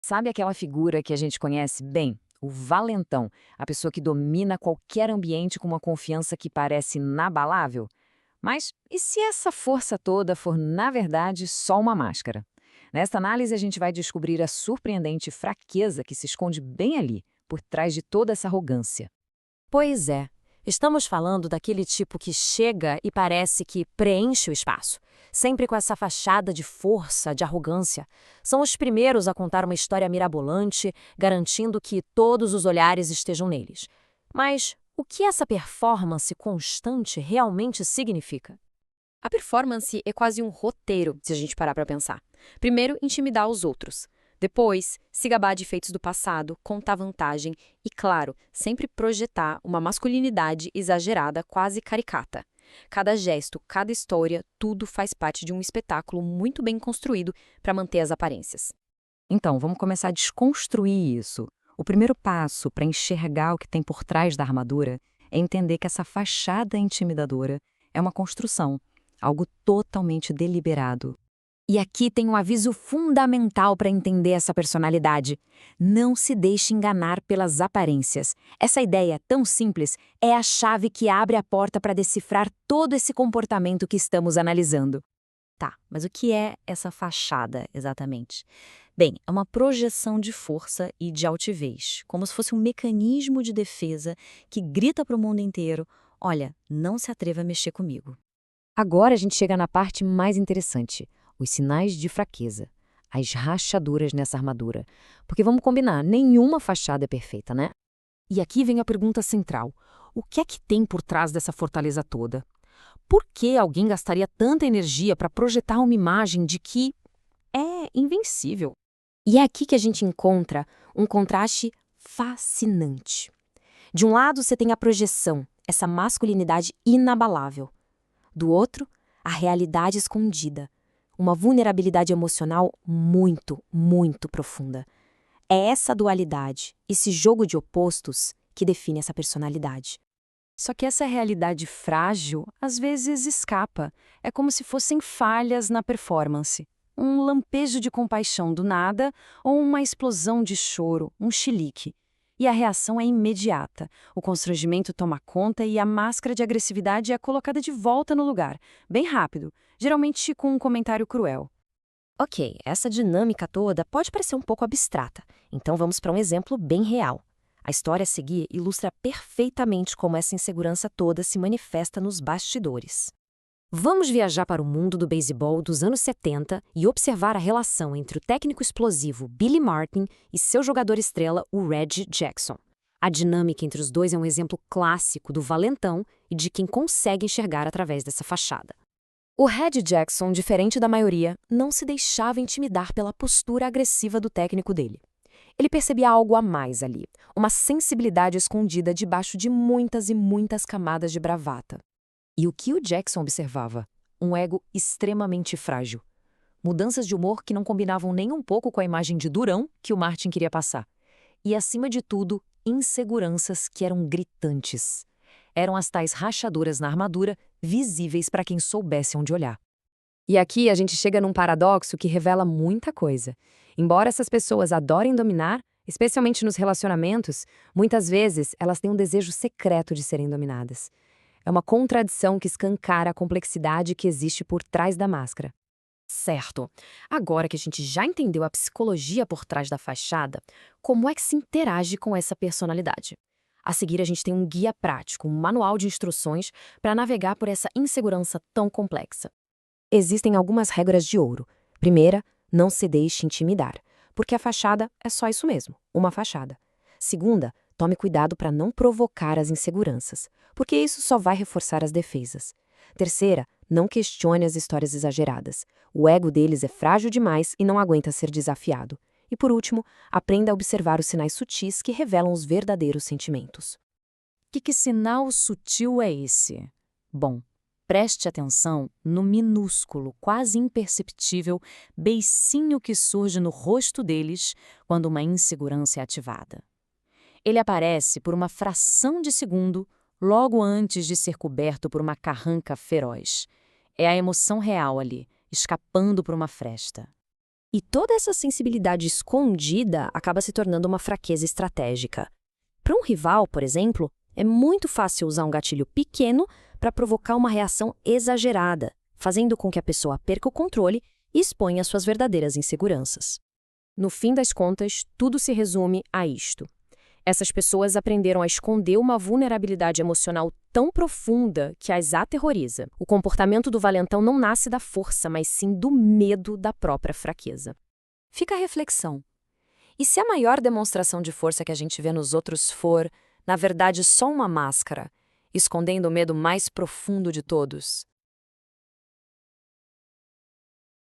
Sabe aquela figura que a gente conhece bem? O valentão, a pessoa que domina qualquer ambiente com uma confiança que parece inabalável? Mas e se essa força toda for, na verdade, só uma máscara? Nesta análise, a gente vai descobrir a surpreendente fraqueza que se esconde bem ali, por trás de toda essa arrogância. Pois é, estamos falando daquele tipo que chega e parece que preenche o espaço, sempre com essa fachada de força, de arrogância. São os primeiros a contar uma história mirabolante, garantindo que todos os olhares estejam neles. Mas o que essa performance constante realmente significa? A performance é quase um roteiro, se a gente parar para pensar. Primeiro, intimidar os outros. Depois, se gabar de feitos do passado, contar vantagem e, claro, sempre projetar uma masculinidade exagerada, quase caricata. Cada gesto, cada história, tudo faz parte de um espetáculo muito bem construído para manter as aparências. Então, vamos começar a desconstruir isso. O primeiro passo para enxergar o que tem por trás da armadura é entender que essa fachada intimidadora é uma construção, algo totalmente deliberado. E aqui tem um aviso fundamental para entender essa personalidade. Não se deixe enganar pelas aparências. Essa ideia tão simples é a chave que abre a porta para decifrar todo esse comportamento que estamos analisando. Tá, mas o que é essa fachada exatamente? Bem, é uma projeção de força e de altivez, como se fosse um mecanismo de defesa que grita para o mundo inteiro: olha, não se atreva a mexer comigo. Agora a gente chega na parte mais interessante, os sinais de fraqueza, as rachaduras nessa armadura. Porque vamos combinar, nenhuma fachada é perfeita, né? E aqui vem a pergunta central: o que é que tem por trás dessa fortaleza toda? Por que alguém gastaria tanta energia para projetar uma imagem de que é invencível? E é aqui que a gente encontra um contraste fascinante. De um lado, você tem a projeção, essa masculinidade inabalável. Do outro, a realidade escondida, uma vulnerabilidade emocional muito, muito profunda. É essa dualidade, esse jogo de opostos, que define essa personalidade. Só que essa realidade frágil às vezes escapa. É como se fossem falhas na performance. Um lampejo de compaixão do nada ou uma explosão de choro, um chilique. E a reação é imediata. O constrangimento toma conta e a máscara de agressividade é colocada de volta no lugar, bem rápido, geralmente com um comentário cruel. Ok, essa dinâmica toda pode parecer um pouco abstrata, então vamos para um exemplo bem real. A história a seguir ilustra perfeitamente como essa insegurança toda se manifesta nos bastidores. Vamos viajar para o mundo do beisebol dos anos 70 e observar a relação entre o técnico explosivo Billy Martin e seu jogador estrela, o Reggie Jackson. A dinâmica entre os dois é um exemplo clássico do valentão e de quem consegue enxergar através dessa fachada. O Reggie Jackson, diferente da maioria, não se deixava intimidar pela postura agressiva do técnico dele. Ele percebia algo a mais ali, uma sensibilidade escondida debaixo de muitas e muitas camadas de bravata. E o que o Jackson observava? Um ego extremamente frágil. Mudanças de humor que não combinavam nem um pouco com a imagem de durão que o Martin queria passar. E, acima de tudo, inseguranças que eram gritantes. Eram as tais rachaduras na armadura, visíveis para quem soubesse onde olhar. E aqui a gente chega num paradoxo que revela muita coisa. Embora essas pessoas adorem dominar, especialmente nos relacionamentos, muitas vezes elas têm um desejo secreto de serem dominadas. É uma contradição que escancara a complexidade que existe por trás da máscara. Certo. Agora que a gente já entendeu a psicologia por trás da fachada, como é que se interage com essa personalidade? A seguir, a gente tem um guia prático, um manual de instruções para navegar por essa insegurança tão complexa. Existem algumas regras de ouro. Primeira, não se deixe intimidar, porque a fachada é só isso mesmo, uma fachada. Segunda, tome cuidado para não provocar as inseguranças, porque isso só vai reforçar as defesas. Terceira, não questione as histórias exageradas. O ego deles é frágil demais e não aguenta ser desafiado. E por último, aprenda a observar os sinais sutis que revelam os verdadeiros sentimentos. Que sinal sutil é esse? Bom, preste atenção no minúsculo, quase imperceptível beicinho que surge no rosto deles quando uma insegurança é ativada. Ele aparece por uma fração de segundo, logo antes de ser coberto por uma carranca feroz. É a emoção real ali, escapando por uma fresta. E toda essa sensibilidade escondida acaba se tornando uma fraqueza estratégica. Para um rival, por exemplo, é muito fácil usar um gatilho pequeno para provocar uma reação exagerada, fazendo com que a pessoa perca o controle e exponha suas verdadeiras inseguranças. No fim das contas, tudo se resume a isto. Essas pessoas aprenderam a esconder uma vulnerabilidade emocional tão profunda que as aterroriza. O comportamento do valentão não nasce da força, mas sim do medo da própria fraqueza. Fica a reflexão. E se a maior demonstração de força que a gente vê nos outros for, na verdade, só uma máscara, escondendo o medo mais profundo de todos?